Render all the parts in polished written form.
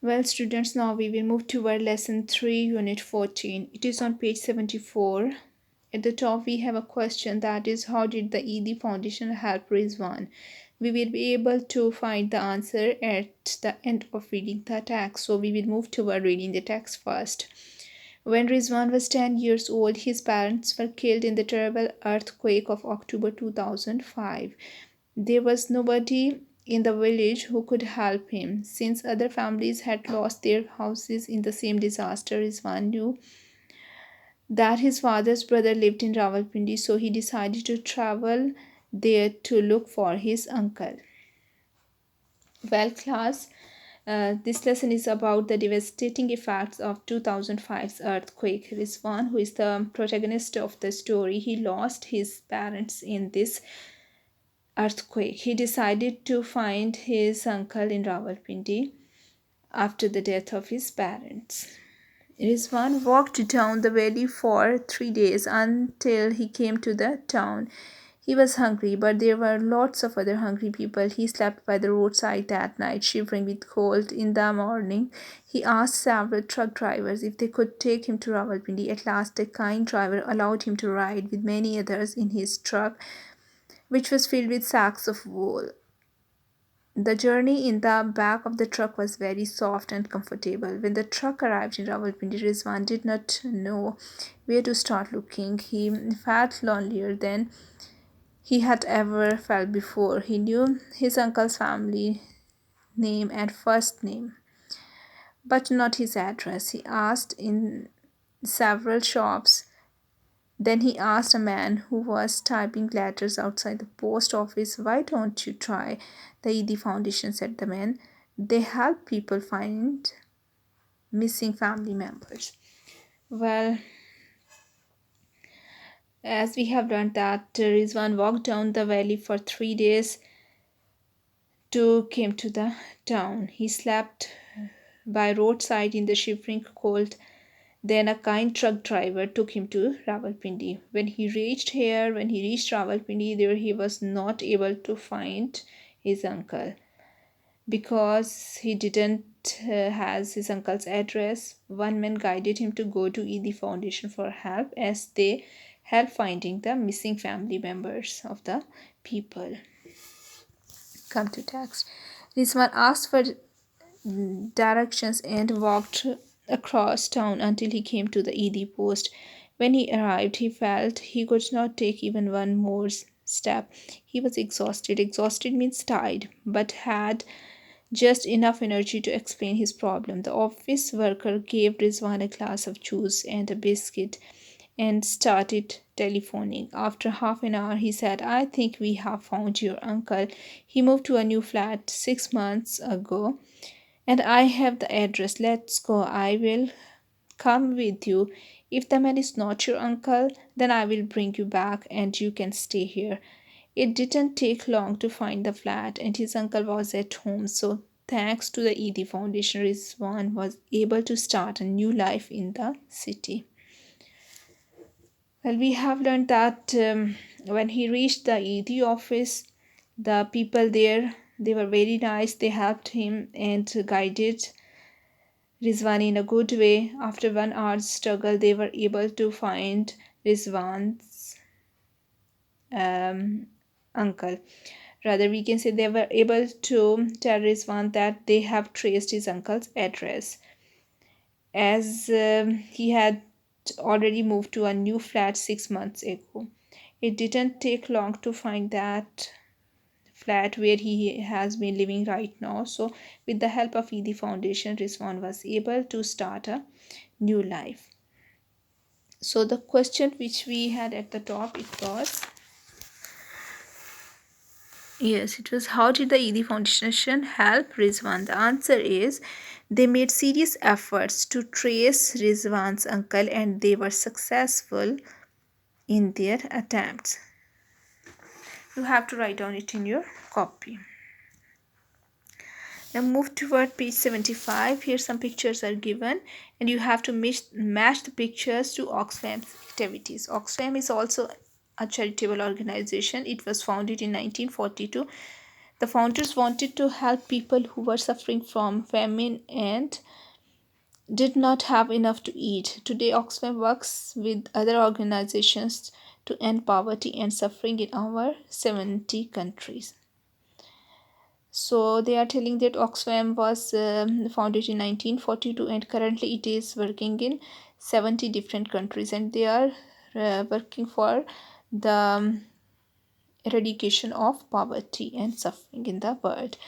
Well, students, now we will move toward lesson 3, unit 14. It is on page 74. At the top, we have a question, that is, how did the ED Foundation help Rizwan? We will be able to find the answer at the end of reading the text. So we will move toward reading the text first. When Rizwan was 10 years old, his parents were killed in the terrible earthquake of October 2005. There was nobody in the village who could help him. Since other families had lost their houses in the same disaster, Rizwan knew that his father's brother lived in Rawalpindi, so he decided to travel there to look for his uncle. Well, class, this lesson is about the devastating effects of 2005's earthquake. Rizwan, who is the protagonist of the story, he lost his parents in this earthquake. He decided to find his uncle in Rawalpindi after the death of his parents. Rizwan walked down the valley for 3 days until he came to the town. He was hungry, but there were lots of other hungry people. He slept by the roadside that night, shivering with cold. In the morning, he asked several truck drivers if they could take him to Rawalpindi. At last, a kind driver allowed him to ride with many others in his truck, which was filled with sacks of wool. The journey in the back of the truck was very soft and comfortable. When the truck arrived in Rawalpindi, Rizwan did not know where to start looking. He felt lonelier than he had ever felt before. He knew his uncle's family name and first name, but not his address. He asked in several shops. Then he asked a man who was typing letters outside the post office, "Why don't you try the ED Foundation?" said the man. "They help people find missing family members." Well, as we have learned that Rizwan walked down the valley for 3 days to came to the town. He slept by roadside in the shivering cold. Then a kind truck driver took him to Rawalpindi. When he reached Rawalpindi, there he was not able to find his uncle because he didn't has his uncle's address. One man guided him to go to ED Foundation for help, as they help finding the missing family members of the people. Come to text. This one asked for directions and walked across town until he came to the ED post. When he arrived, he felt he could not take even one more step. He was exhausted. Exhausted means tired, but had just enough energy to explain his problem. The office worker gave Rizwan a glass of juice and a biscuit and started telephoning. After half an hour, he said, "I think we have found your uncle. He moved to a new flat 6 months ago, and I have the address. Let's go. I will come with you. If the man is not your uncle, then I will bring you back and you can stay here." It didn't take long to find the flat, and his uncle was at home. So, thanks to the ED Foundation, Rizwan was able to start a new life in the city. Well, we have learned that when he reached the ED office, the people there, they were very nice. They helped him and guided Rizwan in a good way. After 1 hour's struggle, they were able to find Rizwan's uncle. Rather, we can say they were able to tell Rizwan that they have traced his uncle's address, as he had already moved to a new flat 6 months ago. It didn't take long to find that flat where he has been living right now. So, with the help of ED Foundation, Rizwan was able to start a new life. So, the question which we had at the top, it was, yes, it was, how did the ED Foundation help Rizwan? The answer is, they made serious efforts to trace Rizwan's uncle and they were successful in their attempts. You have to write down it in your copy. Now move toward page 75. Here some pictures are given and you have to match the pictures to Oxfam's activities. Oxfam is also a charitable organization. It was founded in 1942. The founders wanted to help people who were suffering from famine and did not have enough to eat. Today, Oxfam works with other organizations to end poverty and suffering in over 70 countries. So they are telling that Oxfam was founded in 1942 and currently it is working in 70 different countries, and they are working for the eradication of poverty and suffering in the world.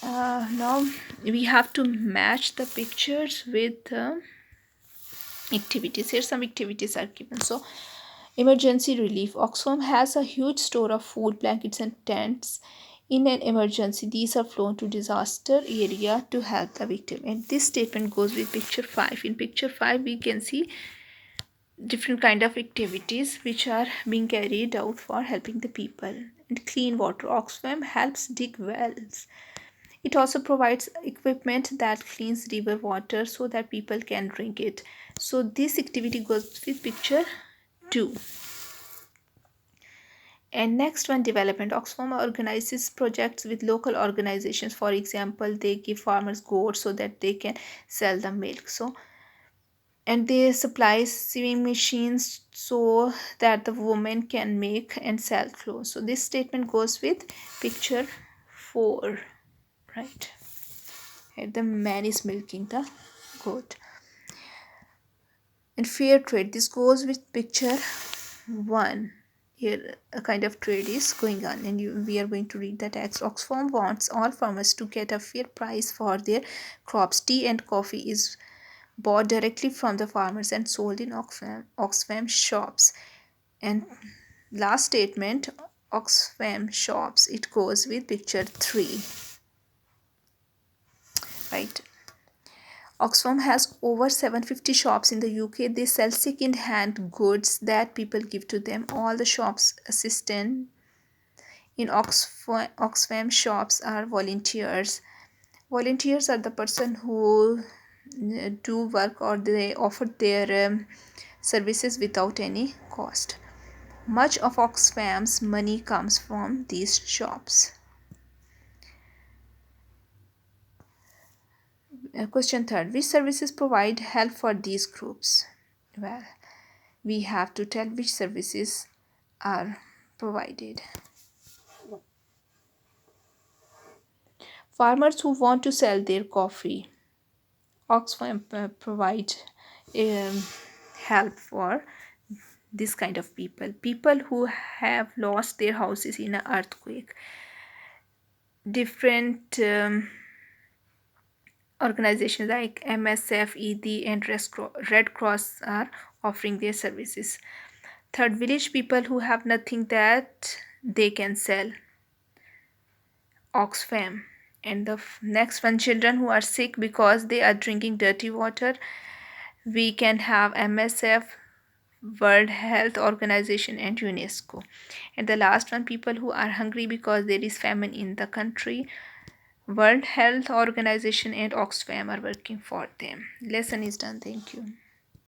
Now we have to match the pictures with activities. Here some activities are given. So emergency relief. Oxfam has a huge store of food, blankets and tents. In an emergency, these are flown to disaster area to help the victim. And this statement goes with picture 5. In picture 5, we can see different kind of activities which are being carried out for helping the people. And clean water. Oxfam helps dig wells. It also provides equipment that cleans river water so that people can drink it. So this activity goes with picture 2. And next one, development. Oxfam organizes projects with local organizations. For example, they give farmers goats so that they can sell the milk. So and they supply sewing machines so that the woman can make and sell clothes. So this statement goes with picture 4, right? And the man is milking the goat. And fair trade, this goes with picture 1. Here a kind of trade is going on, and we are going to read the text. Oxfam wants all farmers to get a fair price for their crops. Tea and coffee is bought directly from the farmers and sold in Oxfam shops. And last statement, Oxfam shops, it goes with picture 3, right? Oxfam has over 750 shops in the UK. They sell second-hand goods that people give to them. All the shops assistant in Oxfam shops are volunteers. Volunteers are the person who do work or they offer their services without any cost. Much of Oxfam's money comes from these shops. Question 3. Which services provide help for these groups? Well, we have to tell which services are provided. Farmers who want to sell their coffee. Oxfam provide help for this kind of people. People who have lost their houses in an earthquake. Different organizations like MSF, ED and Red Cross are offering their services. Third, village people who have nothing that they can sell. Oxfam. And the next one, children who are sick because they are drinking dirty water. We can have MSF, World Health Organization and UNESCO. And the last one, people who are hungry because there is famine in the country. World Health Organization and Oxfam are working for them. Lesson is done. Thank you.